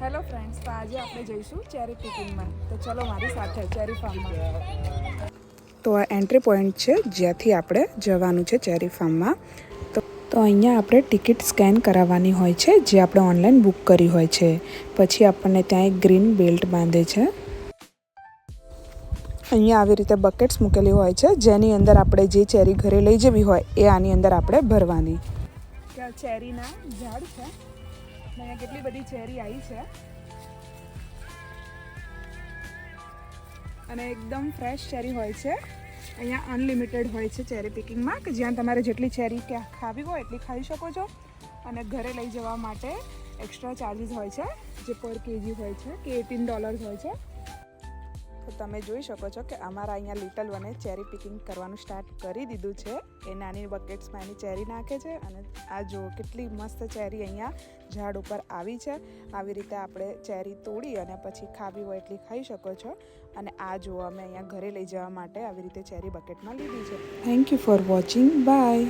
Hello friends, તો આજે આપણે જઈશું ચેરી પિકિંગમાં. તો ચલો મારી સાથે ચેરી ફાર્મમાં. તો આ એન્ટ્રી પોઈન્ટ છે જ્યાંથી આપણે જવાનું છે ચેરી ફાર્મમાં. તો અહીંયા આપણે ટિકિટ સ્કેન કરાવવાની હોય છે, જે આપણે ઓનલાઈન બુક કરી હોય છે. પછી આપણને ત્યાં એક ગ્રીન બેલ્ટ બાંધે છે. અહીંયા આવી રીતે બકેટ્સ મૂકેલી હોય છે, જેની અંદર આપણે જે ચેરી ઘરે લઈ જવી હોય એ આની અંદર આપણે ભરવાની. ત્યાં ચેરીના ઝાડ છે. અહીંયા કેટલી બધી ચેરી આવી છે અને એકદમ ફ્રેશ ચેરી હોય છે. અહીંયા અનલિમિટેડ હોય છે ચેરી પિકિંગમાં, કે જ્યાં તમારે જેટલી ચેરી ખાવી હોય એટલી ખાઈ શકો છો. અને ઘરે લઈ જવા માટે એક્સ્ટ્રા ચાર્જીસ હોય છે, જે પર કેજી હોય છે કે $18 હોય છે. તો તમે જોઈ શકો છો કે અમારા અહીંયા લિટલ વને ચેરી પિકિંગ કરવાનું સ્ટાર્ટ કરી દીધું છે. એ નાની બકેટ્સમાં એની ચેરી નાખે છે અને આ જો કેટલી મસ્ત ચેરી અહીંયા ઝાડ ઉપર આવી છે. આવી રીતે આપણે ચેરી તોડી અને પછી ખાવી હોય એટલી ખાઈ શકો છો. અને આ જો અમે અહીંયા ઘરે લઈ જવા માટે આવી રીતે ચેરી બકેટમાં લીધી છે. Thank you for watching. By.